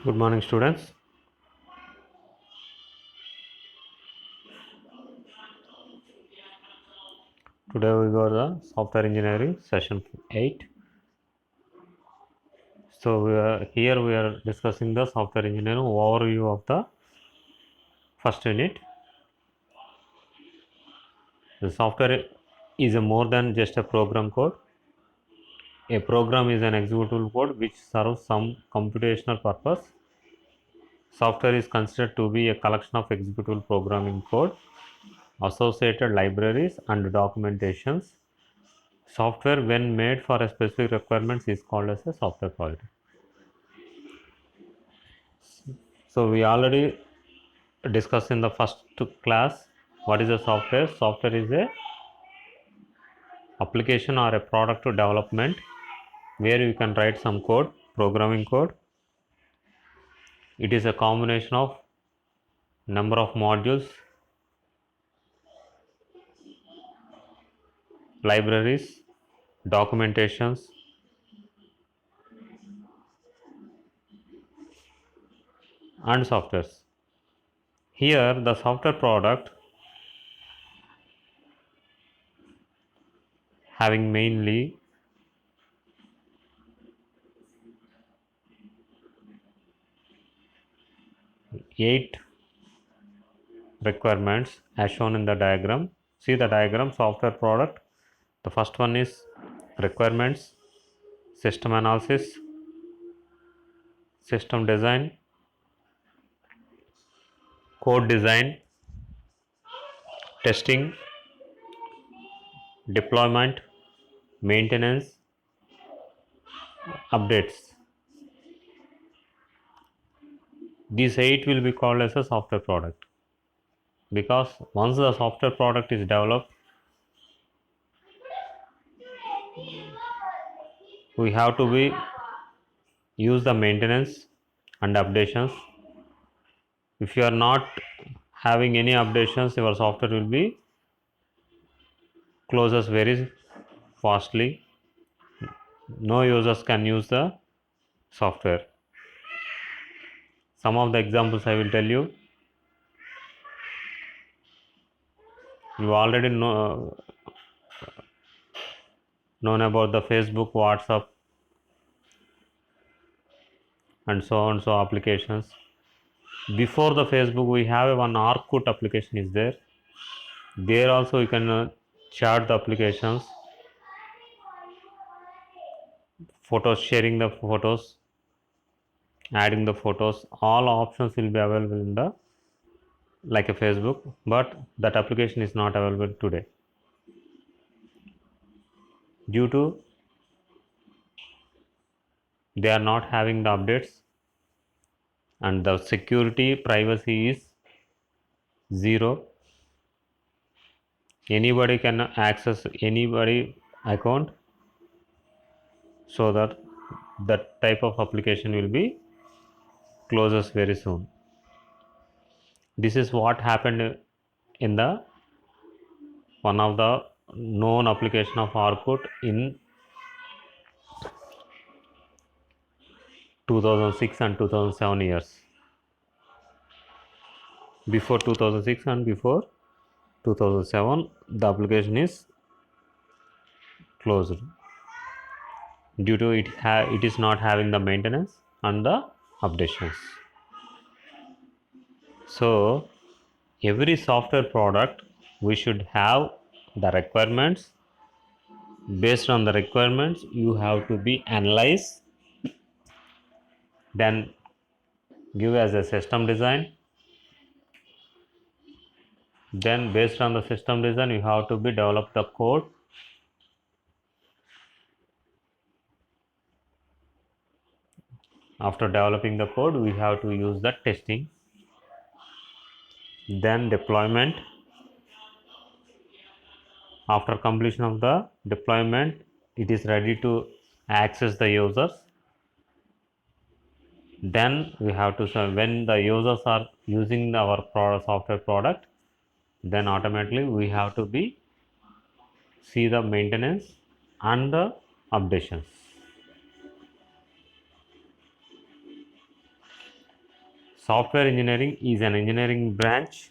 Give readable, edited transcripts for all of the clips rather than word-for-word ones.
Good morning, students. Today we got the software engineering session 8. So we are discussing the software engineering overview of the first unit. The software is a more than just a program code. A program is an executable code which serves some computational purpose. Software is considered to be a collection of executable programming code, associated libraries and documentations. Software when made for a specific requirements is called as a software project. So we already discussed in the first class what is a software. Software is a application or a product to development where you can write some code, programming code. It is a combination of number of modules, libraries, documentations, and softwares. Here the software product having mainly 8 requirements as shown in the diagram. See the diagram. Software product, the first one is requirements, system analysis, system design, code design, testing, deployment, maintenance, updates. These 8 will be called as a software product, because once the software product is developed, we have to be use the maintenance and updations. If you are not having any updations, your software will be closes very fastly. No users can use the software. Some of the examples I will tell you. You already known about the Facebook, WhatsApp, and so on so applications. Before the Facebook, we have one Orkut application is there. There also you can chat the applications, photos, sharing the photos, adding the photos. All options will be available in the like a Facebook, but that application is not available today due to they are not having the updates, and the security privacy is zero. Anybody can access anybody account, so that that type of application will be closes very soon. This is what happened in the one of the known application of Orkut in 2006 and 2007 years. Before 2006 and before 2007, the application is closed due to it is not having the maintenance and the updations. So every software product we should have the requirements. Based on the requirements, you have to be analyzed, then give as a system design. Then based on the system design, you have to be develop the code. After developing the code, we have to use the testing, then deployment. After completion of the deployment, it is ready to access the users. Then we have to when the users are using our software product, then automatically we have to be see the maintenance and the updations. Software engineering is an engineering branch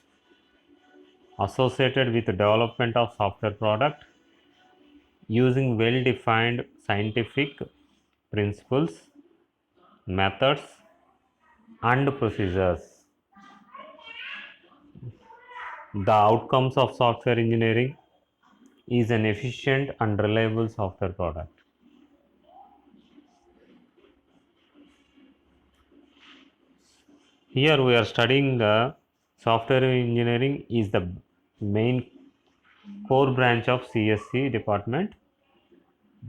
associated with the development of software product using well-defined scientific principles, methods, and procedures. The outcomes of software engineering is an efficient and reliable software product. Here we are studying the software engineering is the main core branch of CSC department.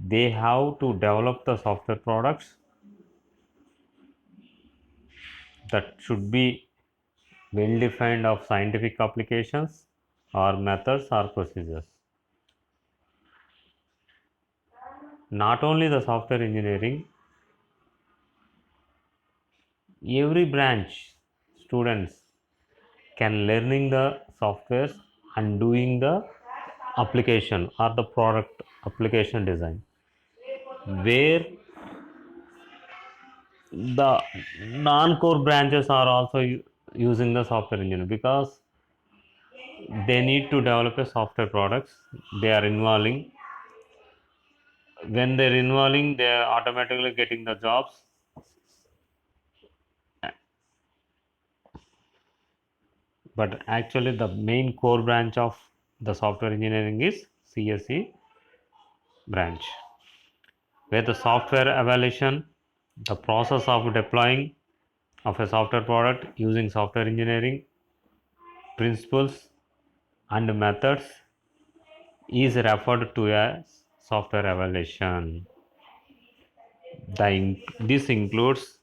They have to develop the software products that should be well defined of scientific applications or methods or procedures. Not only the software engineering, every branch students can learning the softwares and doing the application or the product application design, where the non-core branches are also using the software engineering because they need to develop a software products. They are involving, when they're involving, they are automatically getting the jobs. But actually the main core branch of the software engineering is CSE branch, where the software evaluation, the process of deploying of a software product using software engineering principles and methods is referred to as software evaluation. This includes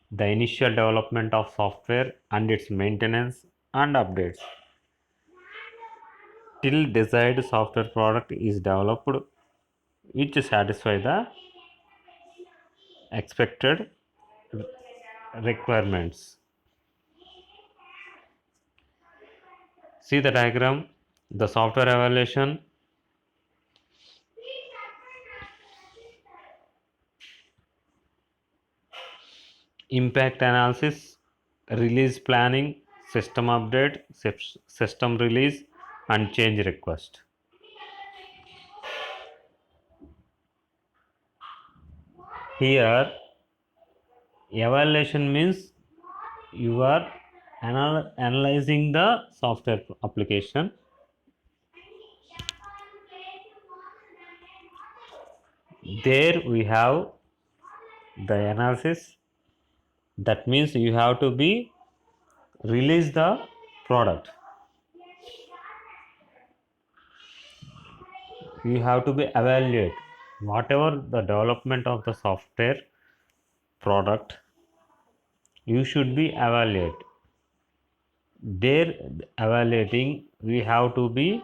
the initial development of software and its maintenance and updates till desired software product is developed which satisfy the expected requirements. See the diagram, the software evaluation, impact analysis, release planning, system update, system release, and change request. Here, evaluation means you are analyzing the software application. There we have the analysis. That means you have to be release the product. You have to be evaluate whatever the development of the software product. You should be evaluate. There evaluating we have to be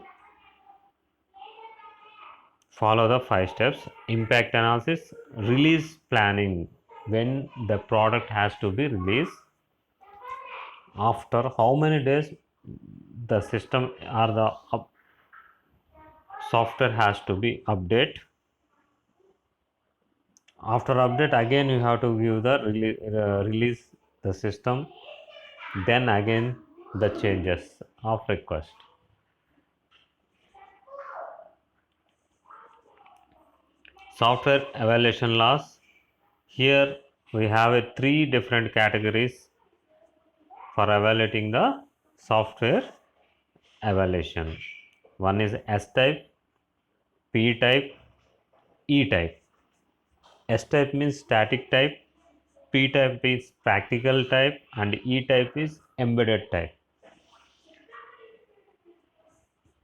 follow the 5 steps: impact analysis, release planning, when the product has to be released, after how many days the system or the software has to be update, after update again you have to view the release the system, then again the changes of request. Software evaluation laws. Here we have 3 different categories for evaluating the software evaluation. One is S type, P type, E type. S type means static type, P type is practical type, and E type is embedded type.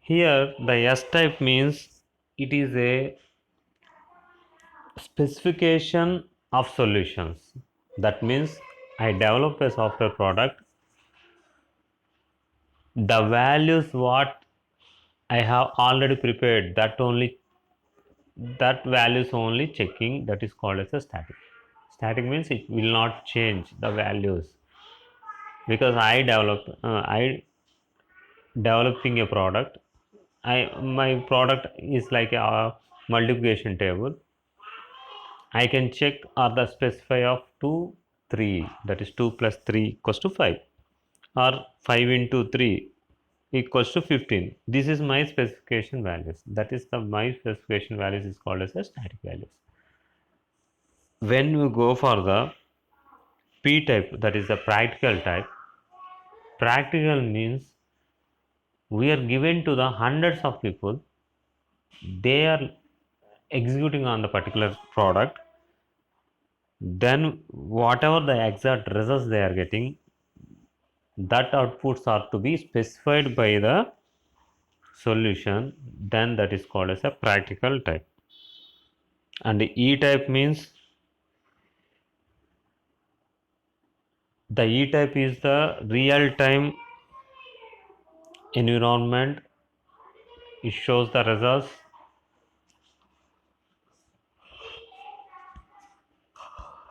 Here the S type means it is a specification of solutions. That means I develop a software product, the values what I have already prepared, that values only checking, that is called as a static. Static means it will not change the values because I developing a product. My product is like a multiplication table. I can check or the specify of 2, 3, that is 2 plus 3 equals to 5, or 5 into 3 equals to 15. This is my specification values. That is the my specification values is called as a static values. When you go for the P type, that is the practical type, practical means we are given to the hundreds of people, they are executing on the particular product, then whatever the exact results they are getting, that outputs are to be specified by the solution, then that is called as a practical type. And E type means the E type is the real time environment. It shows the results,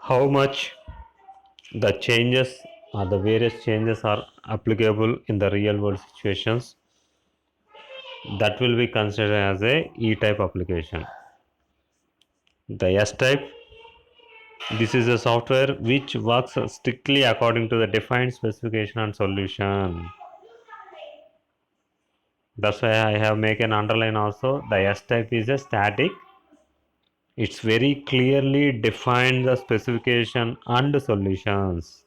how much the changes or the various changes are applicable in the real world situations, that will be considered as a E type application. The S type, this is a software which works strictly according to the defined specification and solution. That's why I have make an underline also. The S type is a static. It's very clearly defined the specification and solutions.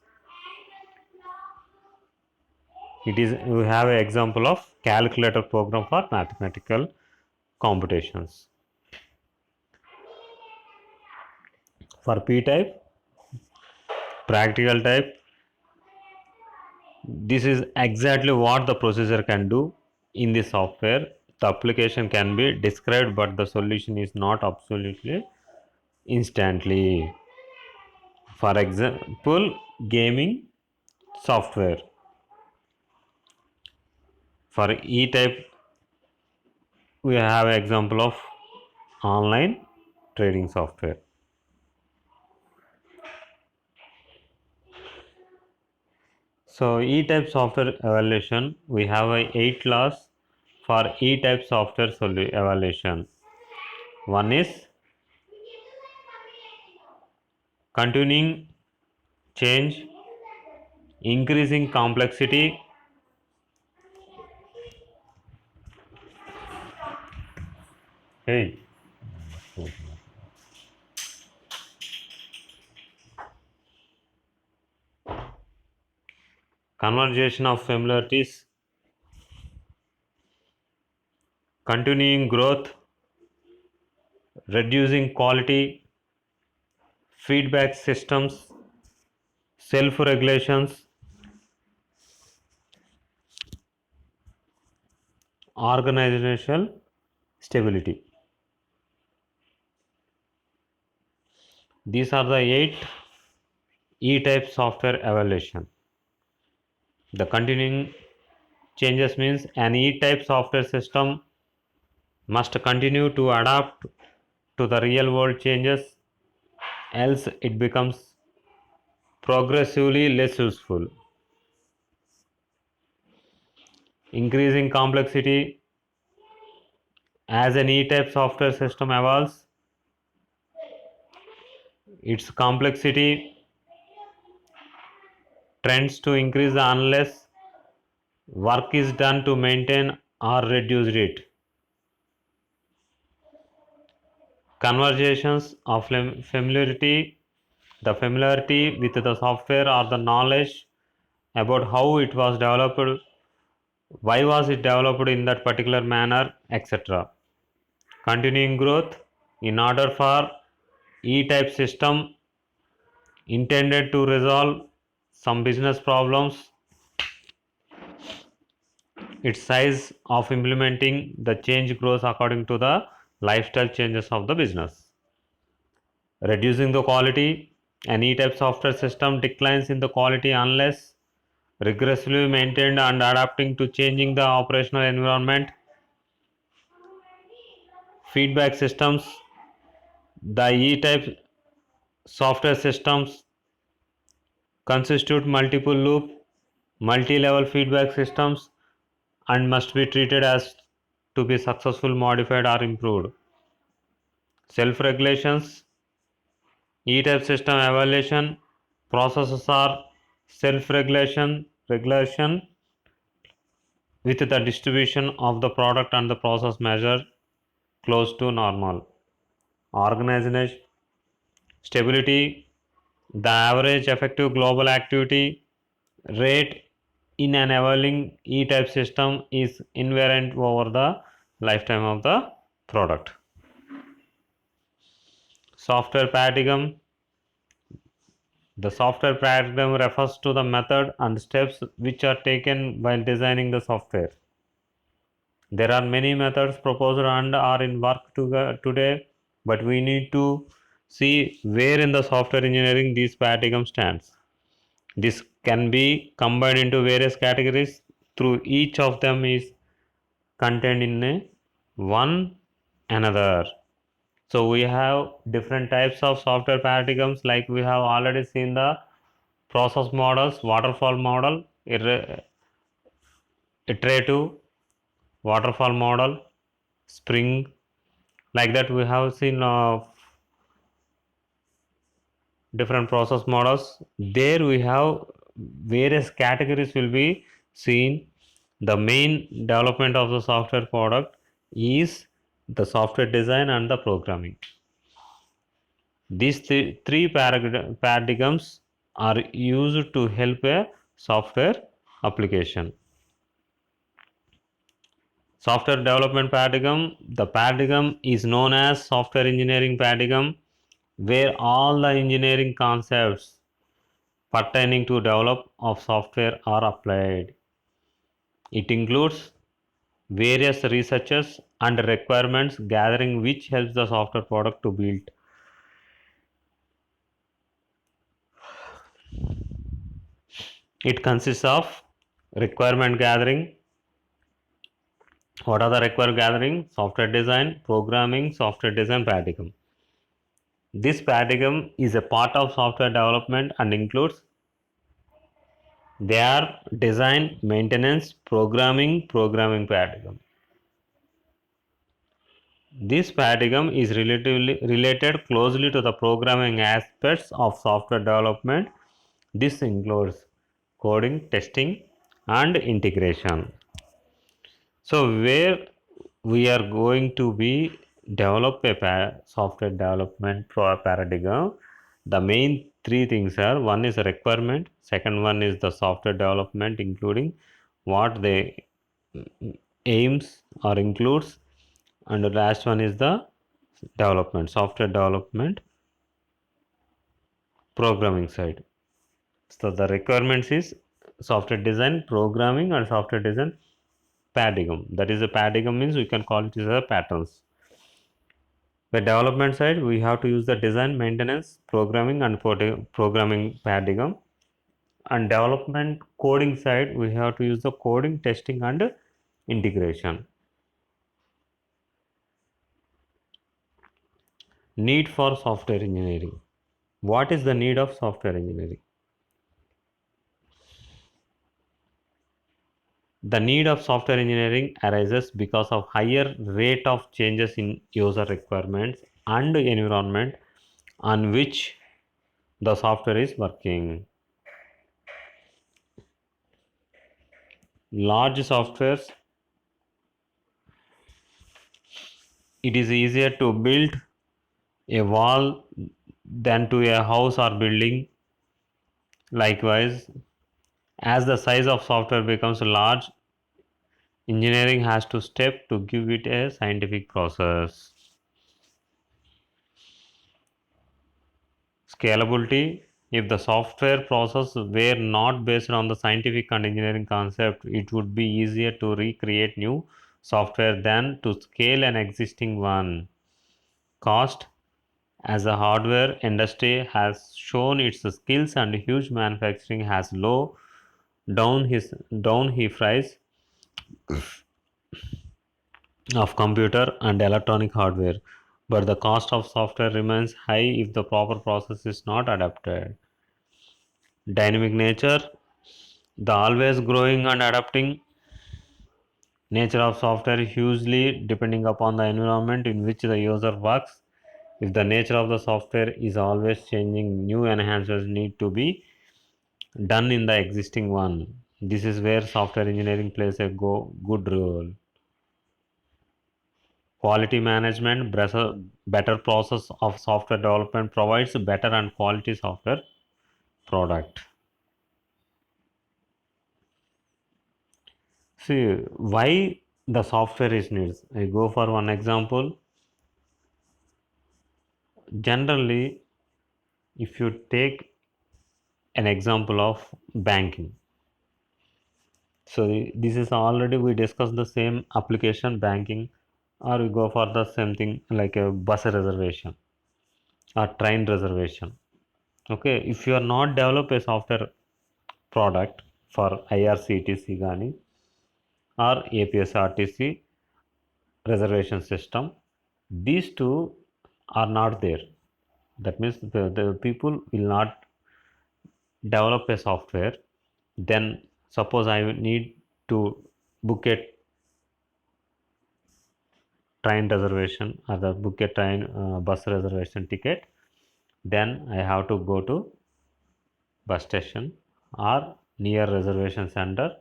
It is, we have an example of calculator program for mathematical computations. For P type, practical type, this is exactly what the processor can do in the software. The application can be described, but the solution is not absolutely instantly. For example, gaming software. For E type, we have an example of online trading software. So E-type software evaluation, we have a 8 laws for E-type software evaluation. One is continuing change, increasing complexity, hey, convergence of familiarities, continuing growth, reducing quality, feedback systems, self-regulations, organizational stability. These are the 8 E-type software evaluation. The continuing changes means an E-type software system must continue to adapt to the real world changes, else it becomes progressively less useful. Increasing complexity, as an E-type software system evolves, its complexity trends to increase unless work is done to maintain or reduce it. Conversations of familiarity, the familiarity with the software or the knowledge about how it was developed, why was it developed in that particular manner, etc. Continuing growth, in order for E-type system intended to resolve some business problems, its size of implementing the change grows according to the lifestyle changes of the business. Reducing the quality, an E-type software system declines in the quality unless rigorously maintained and adapting to changing the operational environment. Feedback systems, the E-type software systems constitute multiple loop, multi-level feedback systems and must be treated as to be successful, modified or improved. Self-regulations, E-type system evaluation. Processes are self-regulation with the distribution of the product and the process measure close to normal. Organization stability, the average effective global activity rate in an evolving E-type system is invariant over the lifetime of the product. Software paradigm. The software paradigm refers to the method and steps which are taken while designing the software. There are many methods proposed and are in work today, but we need to see where in the software engineering this paradigm stands. This can be combined into various categories. Through each of them is contained in one another. So we have different types of software paradigms, like we have already seen the process models, waterfall model, iterative, waterfall model, spring, like that we have seen different process models. There we have various categories will be seen. The main development of the software product is the software design and the programming. These three paradigms are used to help a software application. Software development paradigm. The paradigm is known as software engineering paradigm, where all the engineering concepts pertaining to develop of software are applied. It includes various researches and requirements gathering which helps the software product to build. It consists of requirement gathering. What are the requirement gathering? Software design, programming, software design paradigm. This paradigm is a part of software development and includes their design, maintenance, programming paradigm. This paradigm is related closely to the programming aspects of software development. This includes coding, testing, and integration. So, where we are going to be develop a software development paradigm, the main three things are: one is requirement, second one is the software development, including what the aims or includes, and the last one is the development, software development programming side. So the requirements is software design, programming, and software design paradigm. That is, a paradigm means we can call it as a patterns. The development side, we have to use the design, maintenance, programming, and programming paradigm. And development coding side, we have to use the coding, testing, and integration. Need for software engineering. What is the need of software engineering? The need of software engineering arises because of higher rate of changes in user requirements and environment on which the software is working. Large softwares, it is easier to build a wall than to a house or building. Likewise, as the size of software becomes large, engineering has to step to give it a scientific process. Scalability. If the software process were not based on the scientific and engineering concept, it would be easier to recreate new software than to scale an existing one. Cost. As the hardware industry has shown its skills and huge manufacturing has low down his price of computer and electronic hardware, but the cost of software remains high if the proper process is not adapted. Dynamic nature. The always growing and adapting nature of software hugely depending upon the environment in which the user works If the nature of the software is always changing, new enhancements need to be done in the existing one. This is where software engineering plays a good role. Quality management, better process of software development provides better and quality software product. See why the software is needed. I go for one example. Generally, if you take an example of banking, so this is already we discussed the same application banking, or we go for the same thing like a bus reservation or train reservation. Okay, if you are not develop a software product for IRCTC gani or APSRTC reservation system, these two are not there. That means the people will not develop a software. Then suppose I need to book a train reservation or the book a train bus reservation ticket, then I have to go to bus station or near reservation center.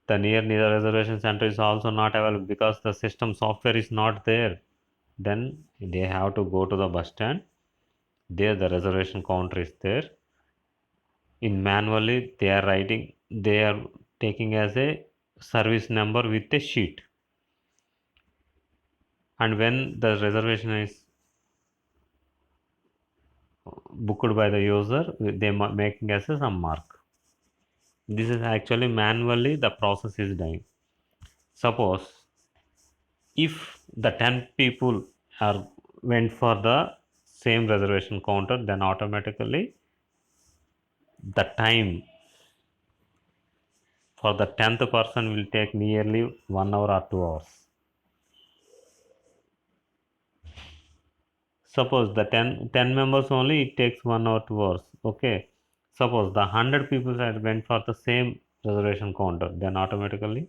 The near reservation center is also not available because the system software is not there. Then they have to go to the bus stand. There the reservation counter is there. In manually they are writing, they are taking as a service number with a sheet. And when the reservation is booked by the user, they are making as a some mark. This is actually manually the process is done. Suppose if the 10 people are went for the same reservation counter, then automatically the time for the 10th person will take nearly 1 hour or 2 hours. Suppose the 10 members only, it takes 1 hour 2 hours. Okay, suppose the 100 people that went for the same reservation counter, then automatically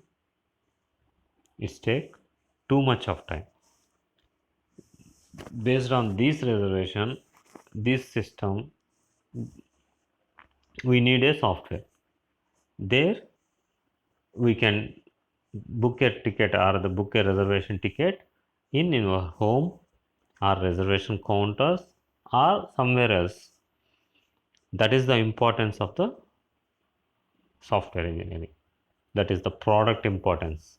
it take too much of time. Based on this reservation, this system, we need a software. There we can book a ticket or the book a reservation ticket in your home or reservation counters or somewhere else. That is the importance of the software engineering. That is the product importance,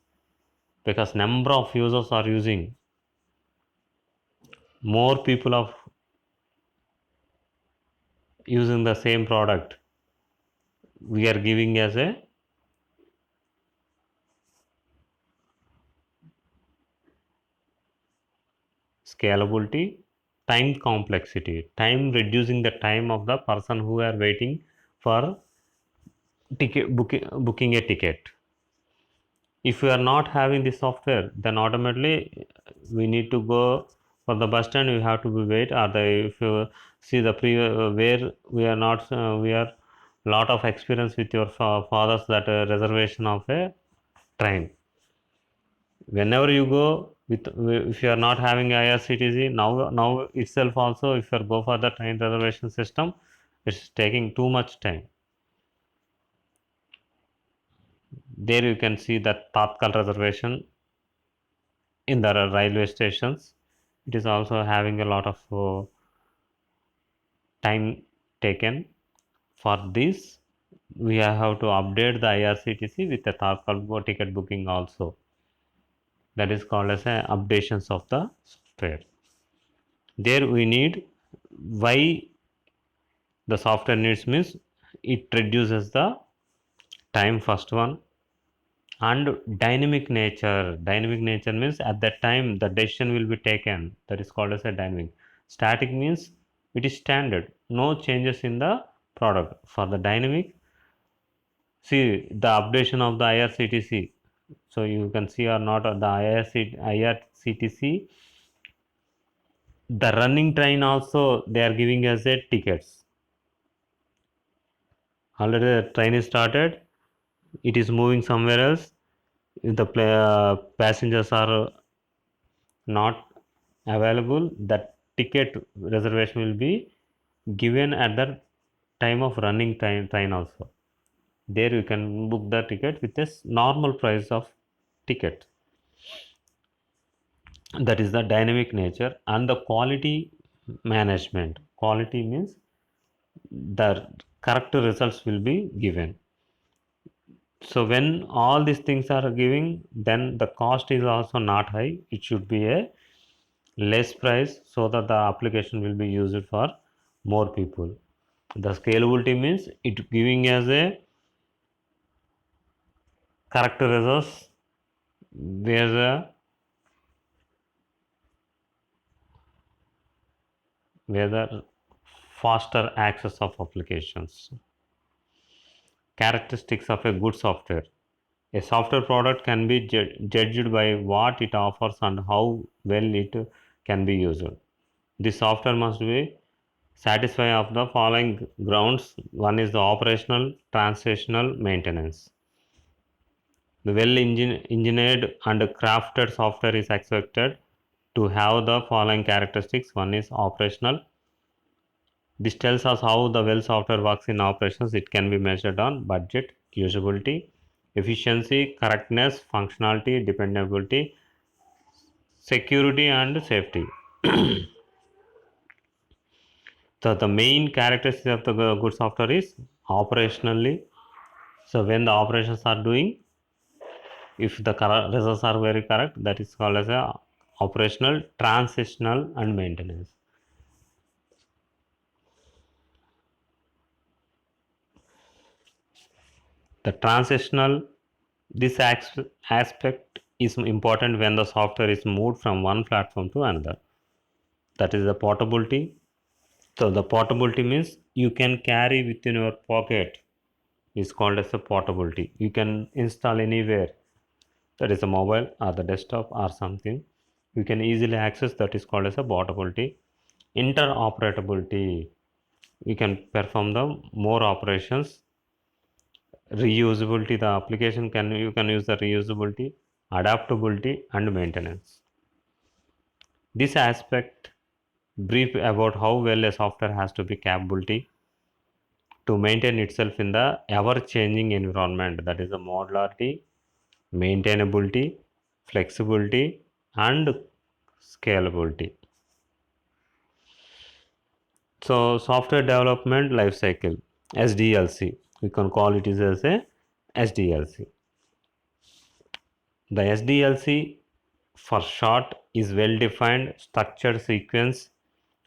because number of users are using, more people are using the same product, we are giving as a scalability, time complexity, time reducing the time of the person who are waiting for booking a ticket. If we are not having the software, then automatically we need to go for the bus stand, we have to be wait, or the if you see the where we are not we are lot of experience with your fathers that reservation of a train. Whenever you go with, if you are not having IRCTC, now itself also, if you go for the train reservation system, it's taking too much time. There you can see that Tatkal reservation in the railway stations. It is also having a lot of time taken. For this, we have to update the IRCTC with the Tatkal ticket booking also. That is called as a updations of the software. There we need, why the software needs means, it reduces the time, first one, and dynamic nature means at that time the decision will be taken, that is called as a dynamic. Static means it is standard, no changes in the product. For the dynamic, see the updation of the IRCTC, so you can see or not the IRCTC, the running train also they are giving us a tickets. Already the train is started, it is moving somewhere else. If the passengers are not available, that ticket reservation will be given at the time of running train also. There you can book the ticket with a normal price of ticket. That is the dynamic nature. And the quality management. Quality means the correct results will be given. So when all these things are giving, then the cost is also not high. It should be a less price so that the application will be used for more people. The scalability means it giving as a correct results where the faster access of applications. Characteristics of a good software. A software product can be judged by what it offers and how well it can be used. The software must be satisfy of the following grounds. One is the operational, transitional, maintenance. The well engineered and crafted software is expected to have the following characteristics. One is operational. This tells us how the well software works in operations. It can be measured on budget, usability, efficiency, correctness, functionality, dependability, security, and safety. So the main characteristic of the good software is operationally. So when the operations are doing, if the results are very correct, that is called as a operational, transitional, and maintenance. The transitional, this aspect is important when the software is moved from one platform to another. That is the portability. So the portability means you can carry within your pocket, is called as a portability. You can install anywhere, that is a mobile or the desktop or something. You can easily access, that is called as a portability. Interoperability, you can perform the more operations. Reusability, the application can, you can use the reusability, adaptability, and maintenance. This aspect brief about how well a software has to be capability to maintain itself in the ever changing environment. That is the modularity, maintainability, flexibility, and scalability. So software development life cycle, SDLC, we can call it as a SDLC. The SDLC for short is well defined structured sequence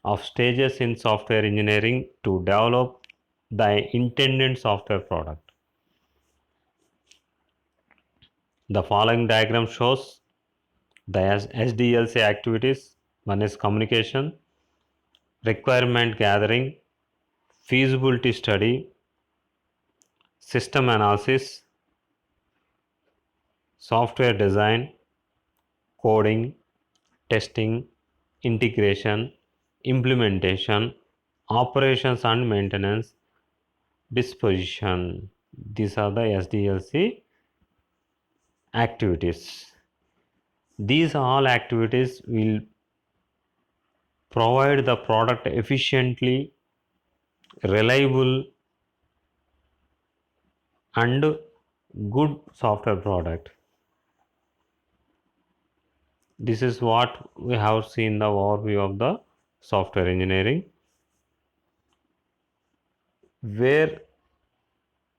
of stages in software engineering to develop the intended software product. The following diagram shows the SDLC activities. One is communication, requirement gathering, feasibility study, system analysis, software design, coding, testing, integration, implementation, operations and maintenance, disposition. These are the SDLC activities. These all activities will provide the product efficiently, reliable, and good software product. This is what we have seen the overview of the software engineering, where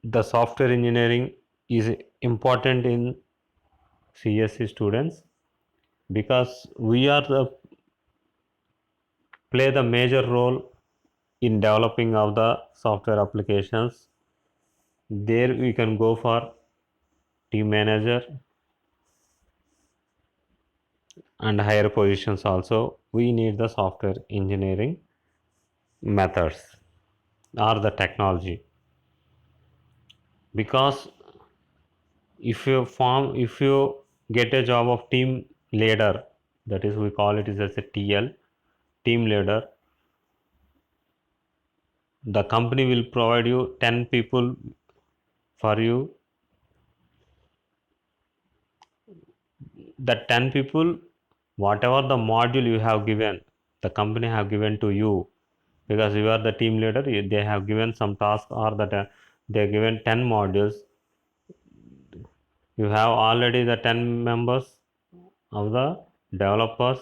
the software engineering is important in CSC students, because we are the play the major role in developing of the software applications. There we can go for team manager and higher positions also. We need the software engineering methods or the technology, because if you get a job of team leader, that is we call it as a TL, team leader, the company will provide you 10 people for you. The 10 people whatever the module you have given, the company have given to you, because you are the team leader, they have given some task, or that they have given 10 modules. You have already the 10 members of the developers.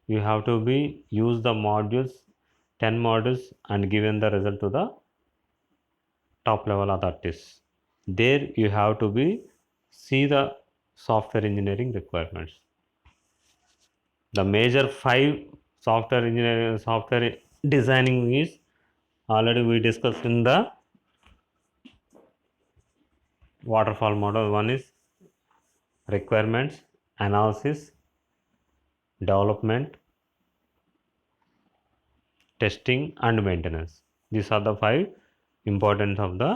You have to be use the modules, 10 modules, and given the result to the top level authorities. There you have to be see the software engineering requirements. The major 5 software engineering, software designing is already we discussed in the waterfall model. One is requirements, analysis, development, testing, and maintenance. These are the 5 importance of the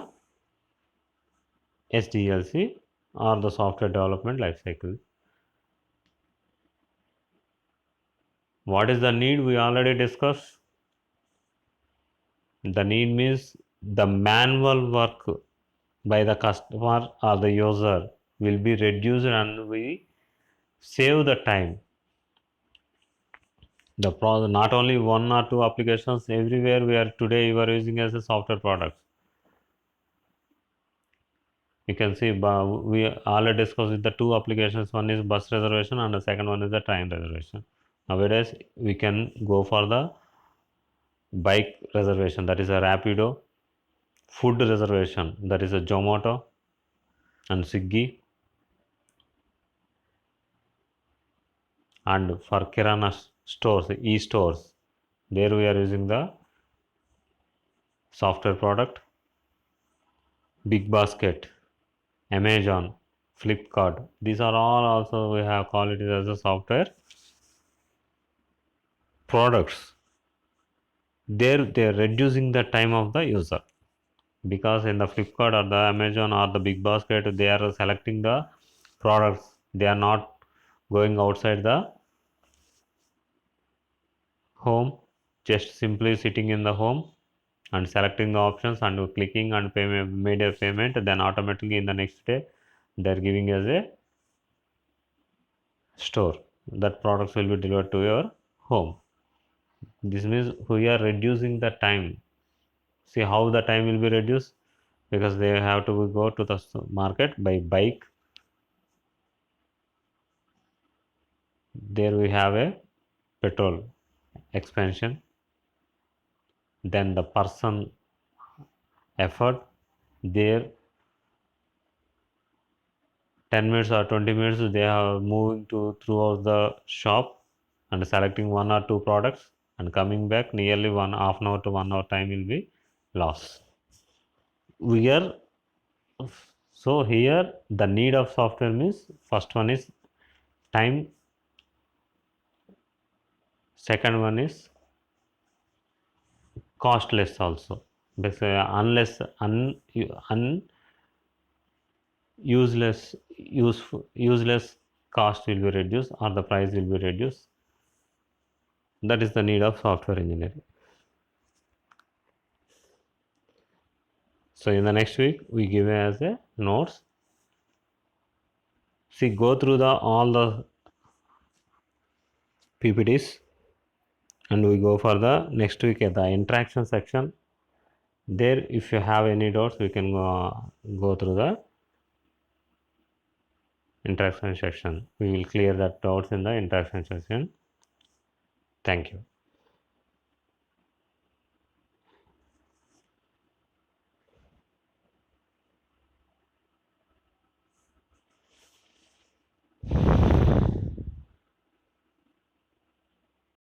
SDLC, or the software development life cycle. What is the need? We already discussed. The need means the manual work by the customer or the user will be reduced, and we save the time. Not only 1 or 2 applications, everywhere we are today you are using as a software products. You can see we already discussed the 2 applications. One is bus reservation and the second one is the train reservation. Nowadays we can go for the bike reservation, that is a Rapido, food reservation, that is a Zomato and Swiggy, and for Kirana stores, e-stores, there we are using the software product. Big Basket, Amazon, Flipkart, these are all also we have called it as a software products. There they are reducing the time of the user, because in the Flipkart or the Amazon or the Big Basket they are selecting the products, they are not going outside the home, just simply sitting in the home and selecting the options and clicking and made a payment, then automatically in the next day they are giving as a store, that products will be delivered to your home. This means we are reducing the time. See how the time will be reduced, because they have to go to the market by bike. There we have a petrol expansion, then the person effort. There 10 minutes or 20 minutes they are moving to throughout the shop and selecting 1 or 2 products and coming back, nearly 1/2 hour to 1 hour time will be lost. We are so here the need of software means first one is time, second one is costless also, because unless useless cost will be reduced or the price will be reduced. That is the need of software engineering. So in the next week we give as a notes. See, go through the all the PPTs, and we go for the next week at the interaction section. There if you have any doubts we can go through the interaction section. We will clear that doubts in the interaction section. Thank you.